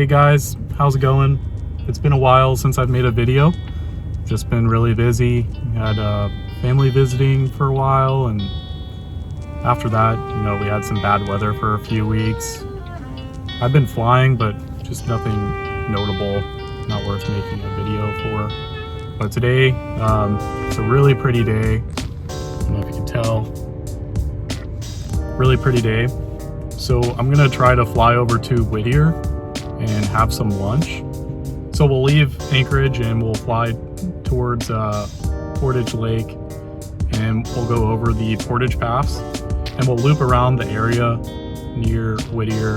Hey guys, how's it going? It's been a while since I've made a video. Just been really busy. Had family visiting for a while, and after that, we had some bad weather for a few weeks. I've been flying, but just nothing notable, not worth making a video for. But today, it's a really pretty day. I don't know if you can tell. Really pretty day. So I'm gonna try to fly over to Whittier and have some lunch. So we'll leave Anchorage and we'll fly towards Portage Lake, and we'll go over the Portage Pass, and we'll loop around the area near Whittier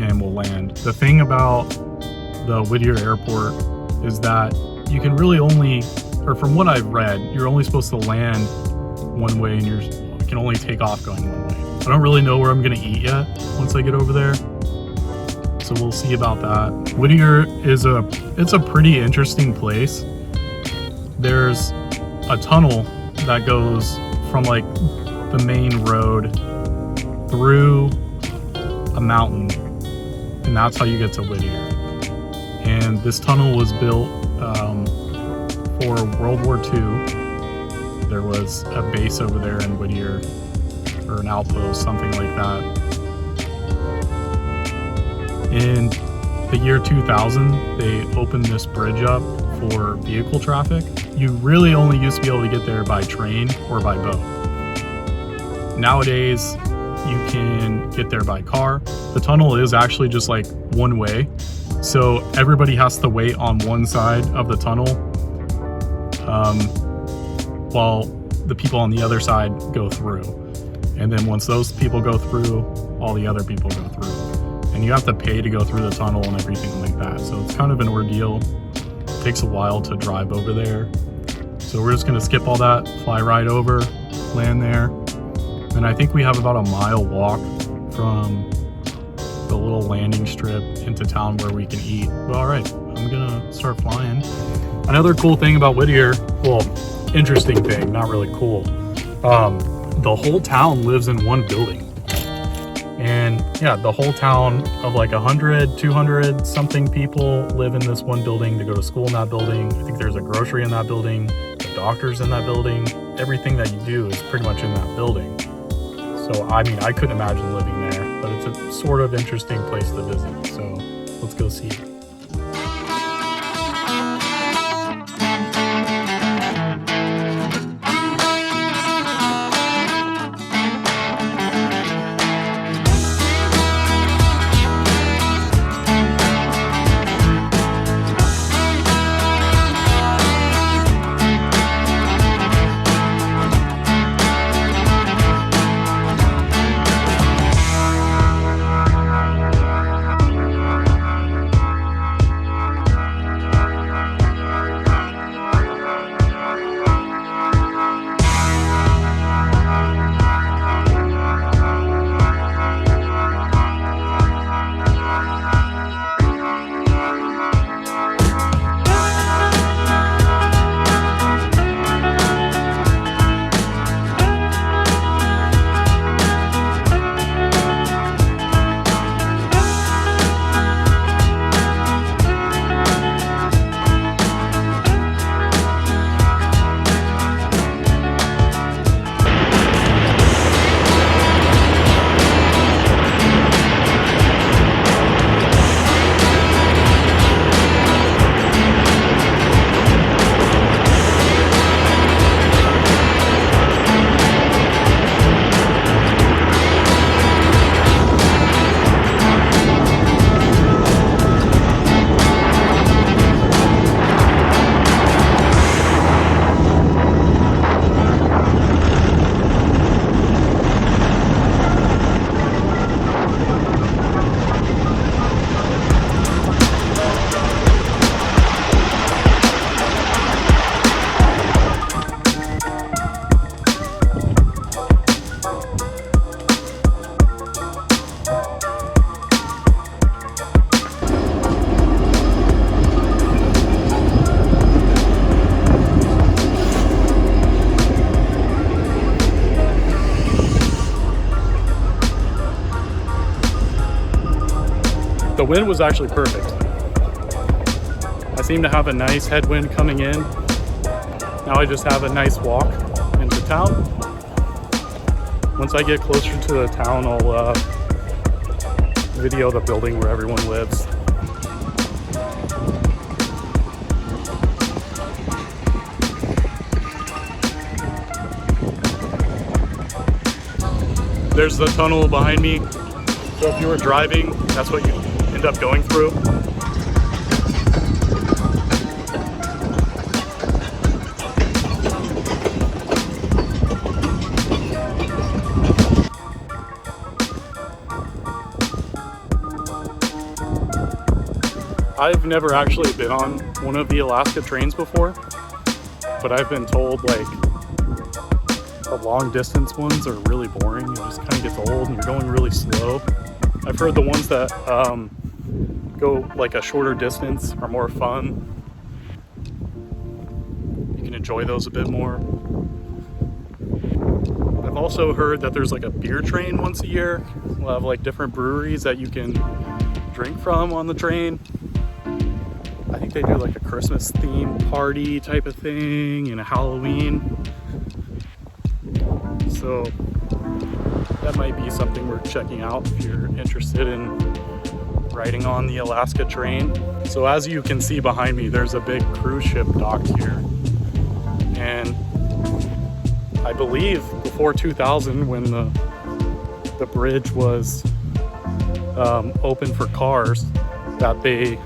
and we'll land. The thing about the Whittier airport is that you can really only, or from what I've read, you're only supposed to land one way and you can only take off going one way. I don't really know where I'm gonna eat yet once I get over there, so we'll see about that. Whittier is it's a pretty interesting place. There's a tunnel that goes from like the main road through a mountain, and that's how you get to Whittier. And this tunnel was built for World War II. There was a base over there in Whittier, or an outpost, something like that. In the year 2000, they opened this bridge up for vehicle traffic. You really only used to be able to get there by train or by boat. Nowadays, you can get there by car. The tunnel is actually just like one way, so everybody has to wait on one side of the tunnel while the people on the other side go through. And then once those people go through, all the other people go through. And you have to pay to go through the tunnel and everything like that. So it's kind of an ordeal. It takes a while to drive over there. So we're just gonna skip all that, fly right over, land there. And I think we have about a mile walk from the little landing strip into town where we can eat. But all right, I'm gonna start flying. Another cool thing about Whittier, well, interesting thing, not really cool. The whole town lives in one building. And yeah, the whole town of like 100, 200 something people live in this one building. They go to school in that building. I think there's a grocery in that building, the doctor's in that building. Everything that you do is pretty much in that building. So I mean, I couldn't imagine living there, but it's a sort of interesting place to visit. So let's go see it. The wind was actually perfect. I seem to have a nice headwind coming in. Now I just have a nice walk into town. Once I get closer to the town, I'll video the building where everyone lives. There's the tunnel behind me. So if you were driving, that's what you end up going through. I've never actually been on one of the Alaska trains before, but I've been told like the long distance ones are really boring. It just kind of gets old and you're going really slow. I've heard the ones that go like a shorter distance are more fun. You can enjoy those a bit more. I've also heard that there's like a beer train once a year. We'll have like different breweries that you can drink from on the train. I think they do like a Christmas themed party type of thing and a Halloween. So that might be something worth checking out if you're interested in riding on the Alaska train. So as you can see behind me, there's a big cruise ship docked here. And I believe before 2000, when the bridge was open for cars, that they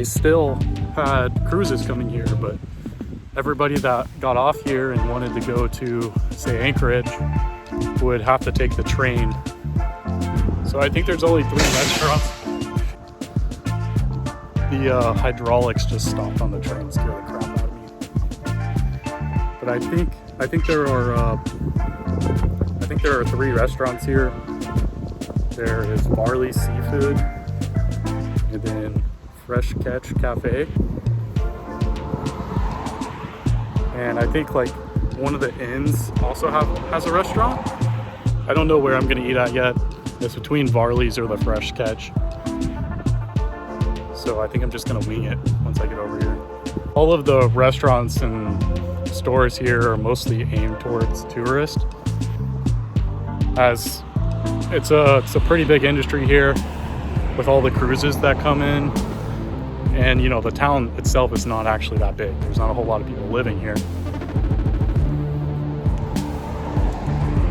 still had cruises coming here, but everybody that got off here and wanted to go to, say, Anchorage would have to take the train. So I think there's only 3 restaurants. The hydraulics just stopped on the train, scared the crap out of me. But I think there are 3 restaurants here. There is Barley Seafood, and then Fresh Catch Cafe. And I think like one of the inns also has a restaurant. I don't know where I'm gonna eat at yet. It's between Varley's or the Fresh Catch. So I think I'm just gonna wing it once I get over here. All of the restaurants and stores here are mostly aimed towards tourists, as it's a pretty big industry here with all the cruises that come in. And you know, the town itself is not actually that big. There's not a whole lot of people living here.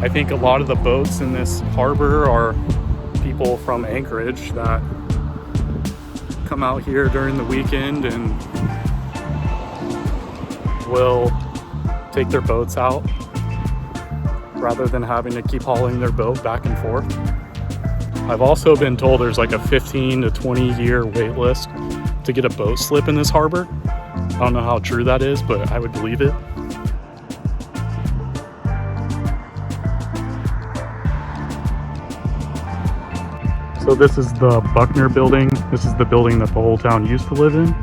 I think a lot of the boats in this harbor are people from Anchorage that come out here during the weekend and will take their boats out rather than having to keep hauling their boat back and forth. I've also been told there's like a 15 to 20 year wait list to get a boat slip in this harbor. I don't know how true that is, but I would believe it. So this is the Buckner Building. This is the building that the whole town used to live in.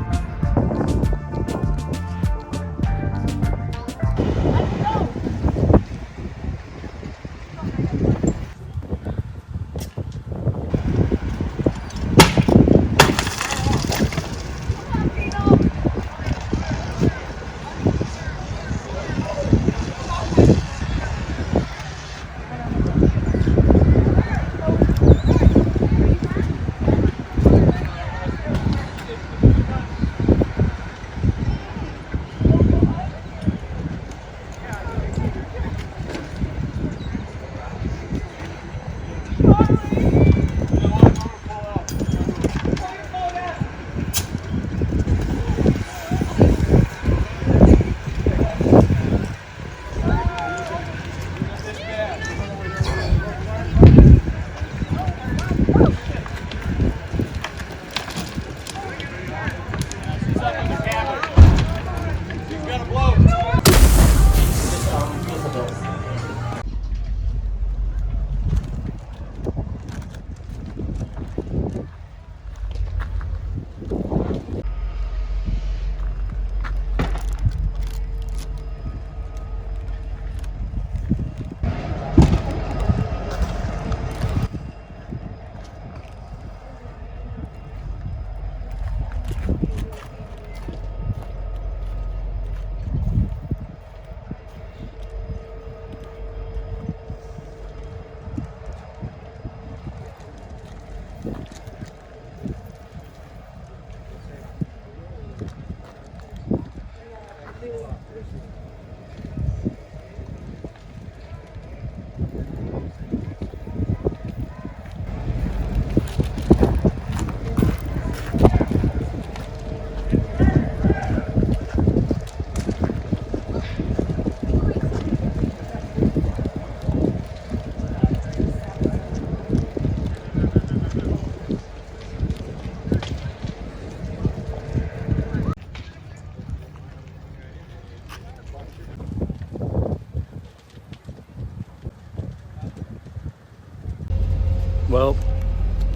Well,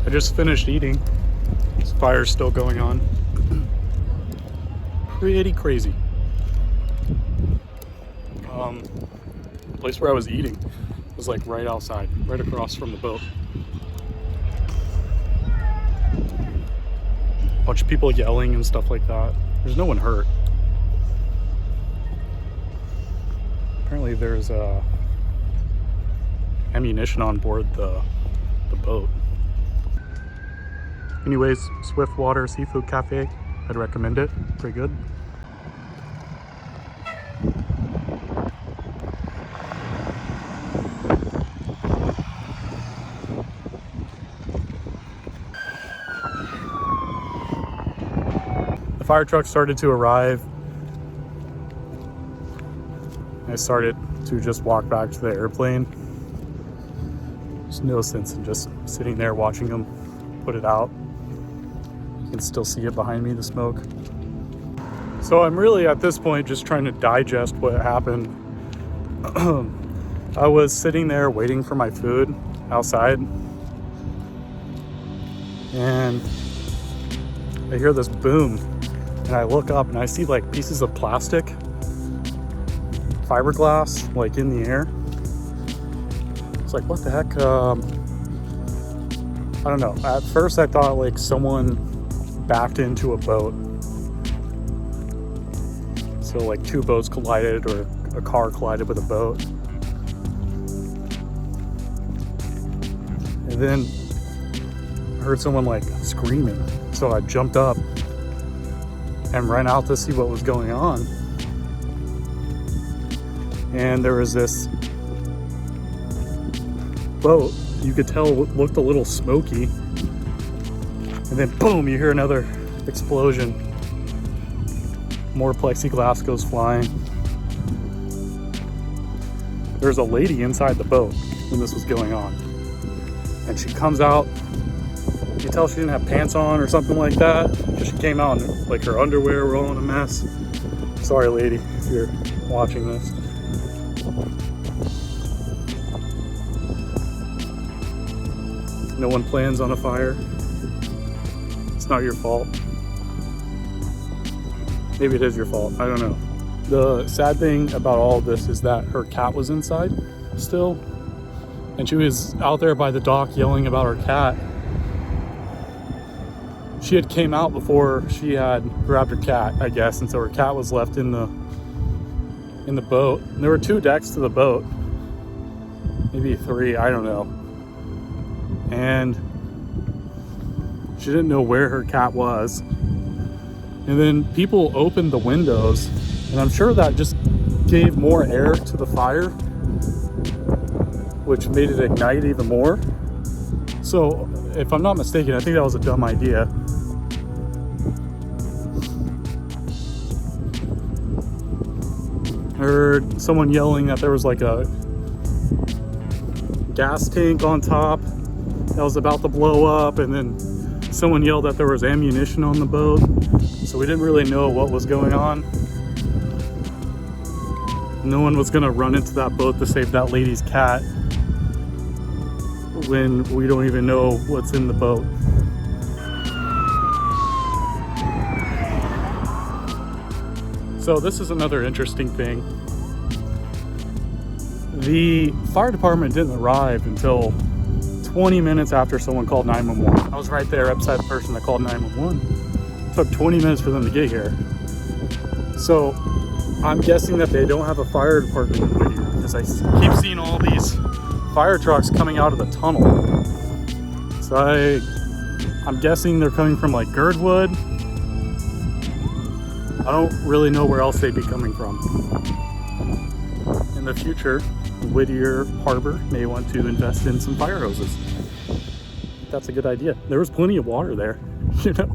I just finished eating. This fire's still going on. Pretty crazy. The place where I was eating was like right outside, right across from the boat. Bunch of people yelling and stuff like that. There's no one hurt. Apparently there's ammunition on board the boat. Anyways, Swiftwater Seafood Cafe, I'd recommend it. Pretty good. The fire truck started to arrive. I started to just walk back to the airplane. There's no sense in just sitting there watching them put it out. You can still see it behind me, the smoke. So I'm really at this point just trying to digest what happened. I was sitting there waiting for my food outside, and I hear this boom, and I look up and I see like pieces of plastic, fiberglass, like in the air. It's like, what the heck? I don't know. At first I thought like someone backed into a boat. So like two boats collided, or a car collided with a boat. And then I heard someone like screaming. So I jumped up and ran out to see what was going on. And there was this boat, you could tell looked a little smoky. And then boom, you hear another explosion. More plexiglass goes flying. There's a lady inside the boat when this was going on. And she comes out. You tell she didn't have pants on or something like that. Because she came out and like her underwear were all in a mess. Sorry, lady, if you're watching this. No one plans on a fire. It's not your fault. Maybe it is your fault. I don't know. The sad thing about all of this is that her cat was inside still. And she was out there by the dock yelling about her cat. She had came out before she had grabbed her cat, I guess. And so her cat was left in the boat. And there were 2 decks to the boat. Maybe 3, I don't know. And she didn't know where her cat was. And then people opened the windows, and I'm sure that just gave more air to the fire, which made it ignite even more. So if I'm not mistaken, I think that was a dumb idea. I heard someone yelling that there was like a gas tank on top that was about to blow up, and then someone yelled that there was ammunition on the boat. So we didn't really know what was going on. No one was gonna run into that boat to save that lady's cat when we don't even know what's in the boat. So this is another interesting thing. The fire department didn't arrive until 20 minutes after someone called 911. I was right there beside the person that called 911. It took 20 minutes for them to get here. So I'm guessing that they don't have a fire department in Whittier, because I keep seeing all these fire trucks coming out of the tunnel. So I'm guessing they're coming from like Girdwood. I don't really know where else they'd be coming from. In the future, Whittier Harbor may want to invest in some fire hoses. That's a good idea. There was plenty of water there, you know.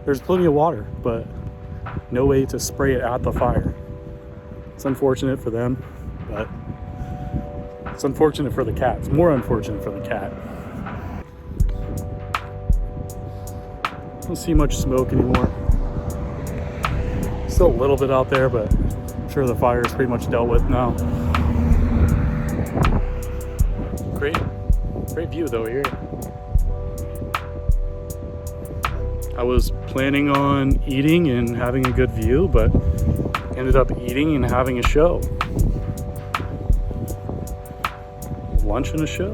There's plenty of water, but no way to spray it at the fire. It's unfortunate for them, but it's unfortunate for the cat. It's more unfortunate for the cat. Don't see much smoke anymore. Still a little bit out there, but I'm sure the fire is pretty much dealt with now. Great. Great view though here. I was planning on eating and having a good view, but ended up eating and having a show. Lunch and a show.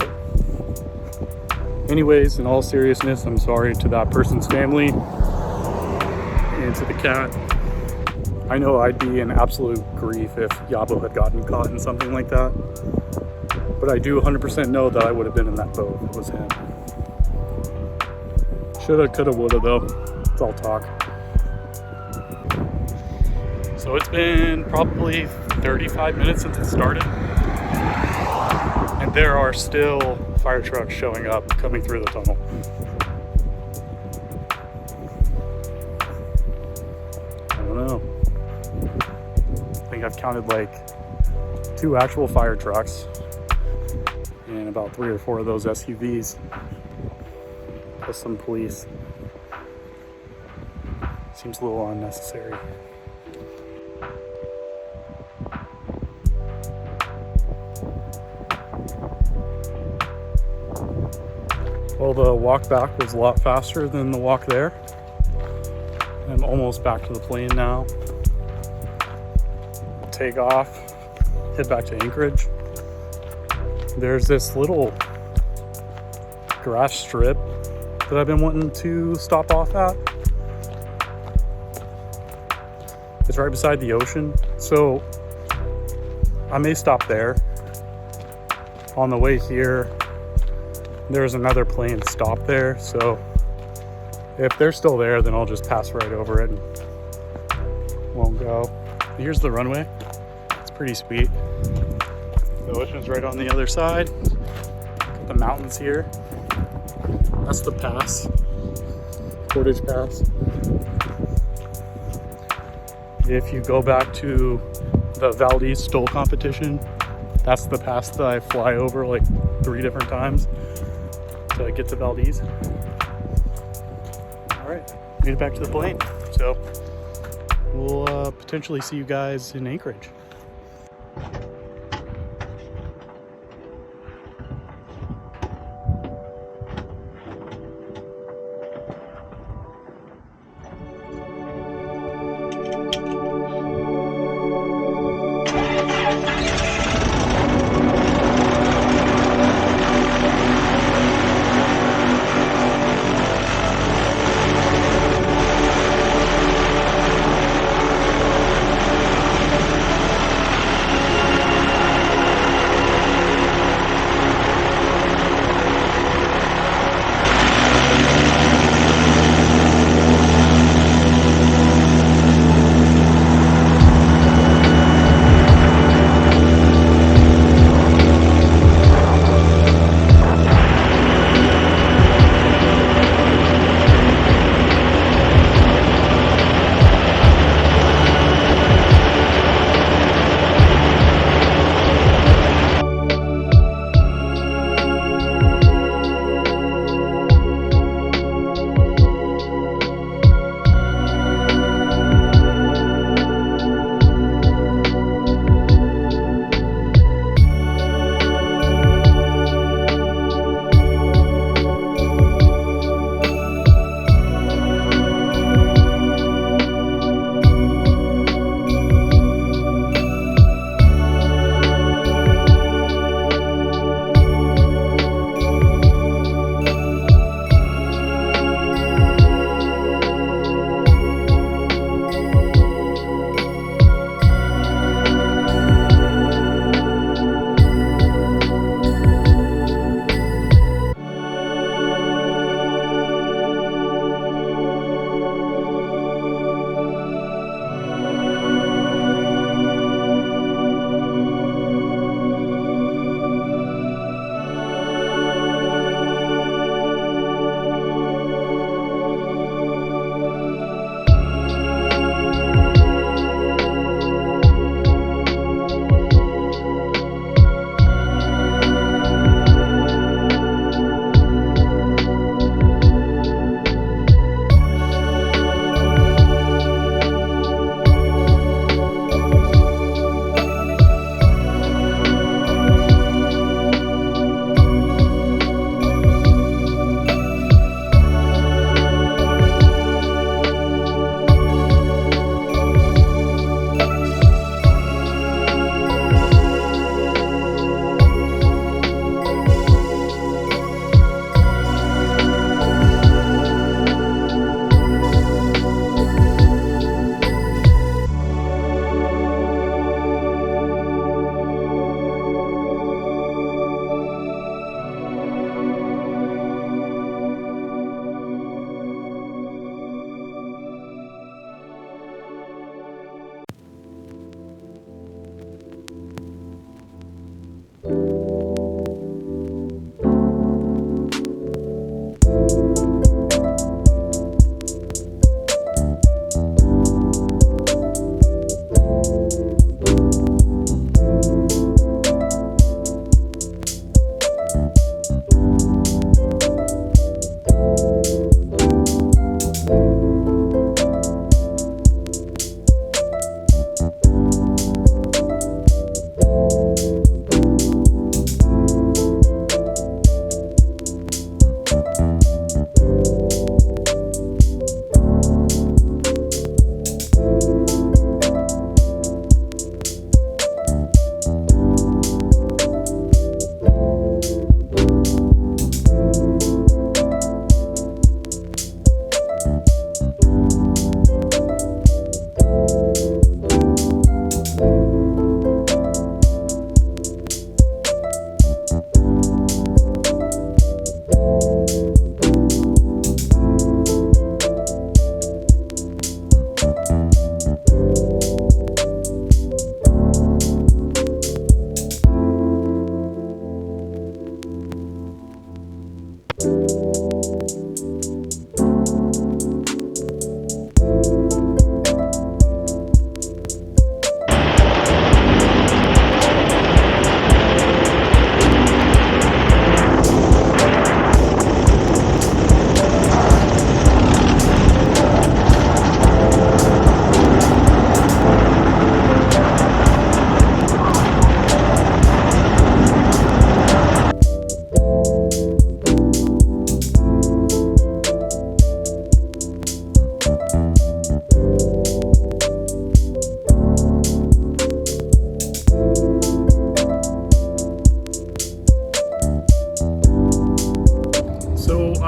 Anyways, in all seriousness, I'm sorry to that person's family and to the cat. I know I'd be in absolute grief if Yabo had gotten caught in something like that. But I do 100% know that I would have been in that boat if it was him. Shoulda, coulda, woulda though. It's all talk. So it's been probably 35 minutes since it started. And there are still fire trucks showing up, coming through the tunnel. I don't know. I think I've counted like 2 actual fire trucks and about 3 or 4 of those SUVs, plus some police. Seems a little unnecessary. Well, the walk back was a lot faster than the walk there. I'm almost back to the plane now. Take off, head back to Anchorage. There's this little grass strip that I've been wanting to stop off at. It's right beside the ocean, so I may stop there. On the way here, there's another plane stop there, so if they're still there, then I'll just pass right over it and won't go. Here's the runway. It's pretty sweet. The ocean's right on the other side. Got the mountains here. That's the pass, Portage Pass. If you go back to the Valdez Stoll competition, that's the pass that I fly over like 3 different times to get to Valdez. All right, made it back to the plane. So we'll potentially see you guys in Anchorage.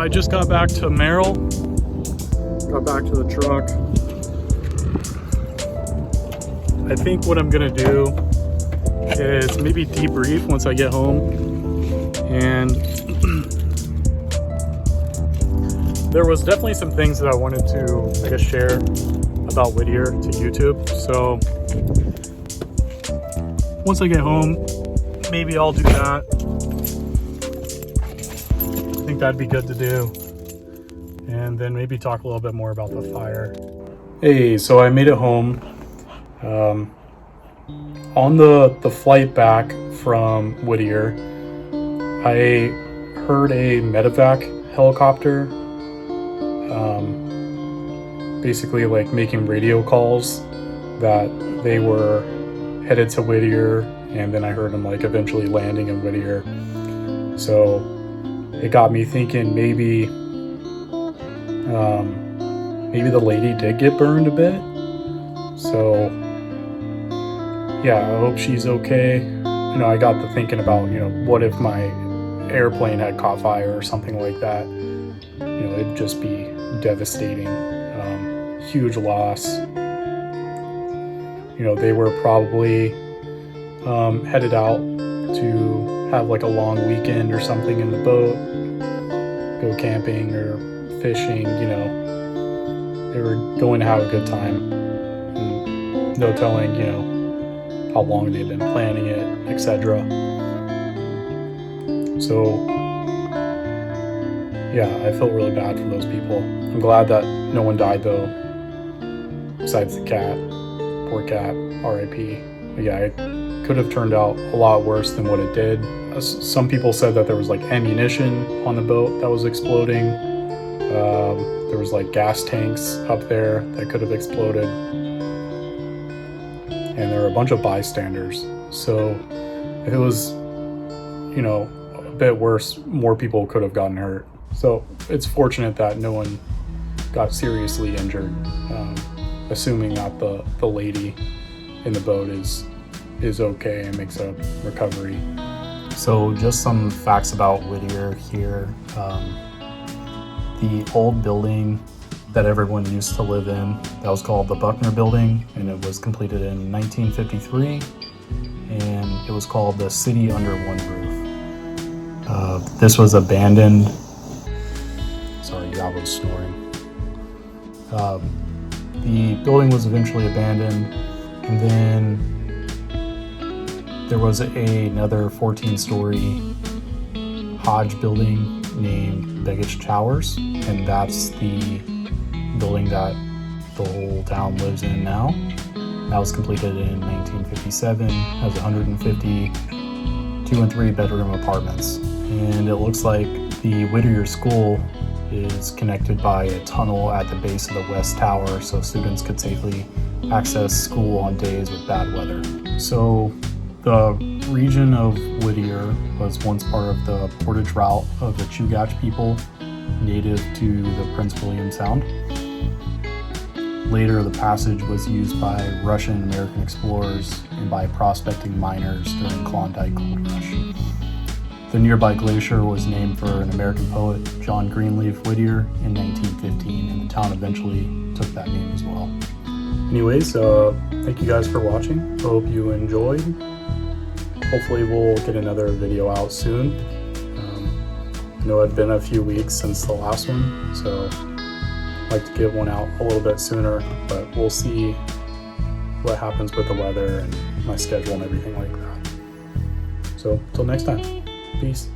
I just got back to Merrill, got back to the truck. I think what I'm gonna do is maybe debrief once I get home. And there was definitely some things that I wanted to, I guess, share about Whittier to YouTube. So once I get home, maybe I'll do that. I think that'd be good to do. And then maybe talk a little bit more about the fire. Hey, so I made it home. On the flight back from Whittier, I heard a medevac helicopter basically like making radio calls that they were headed to Whittier, and then I heard them like eventually landing in Whittier. So it got me thinking maybe the lady did get burned a bit. So yeah, I hope she's okay. You know, I got to thinking about, you know, what if my airplane had caught fire or something like that. You know, it'd just be devastating. Huge loss. You know, they were probably headed out to have like a long weekend or something in the boat, go camping or fishing, you know. They were going to have a good time. And no telling, you know, how long they've been planning it, etc. So yeah, I felt really bad for those people. I'm glad that no one died though, besides the cat. Poor cat, RIP. But yeah, it could have turned out a lot worse than what it did. Some people said that there was like ammunition on the boat that was exploding. There was like gas tanks up there that could have exploded. And there were a bunch of bystanders. So if it was, you know, a bit worse, more people could have gotten hurt. So it's fortunate that no one got seriously injured, assuming that the lady in the boat is okay and makes a recovery. So just some facts about Whittier here. The old building that everyone used to live in, that was called the Buckner Building, and it was completed in 1953, and it was called the City Under One Roof. This was abandoned. Sorry, Yavo's snoring. The building was eventually abandoned, and then there was another 14-story Hodge building named Begich Towers, and that's the building that the whole town lives in now. That was completed in 1957, has 150 2- and 3-bedroom apartments. And it looks like the Whittier School is connected by a tunnel at the base of the West Tower, so students could safely access school on days with bad weather. So the region of Whittier was once part of the portage route of the Chugach people, native to the Prince William Sound. Later, the passage was used by Russian and American explorers and by prospecting miners during Klondike Gold Rush. The nearby glacier was named for an American poet, John Greenleaf Whittier, in 1915, and the town eventually took that name as well. Anyways, thank you guys for watching. Hope you enjoyed. Hopefully we'll get another video out soon. I know it's been a few weeks since the last one, so I'd like to get one out a little bit sooner, but we'll see what happens with the weather and my schedule and everything like that. So, till next time. Peace.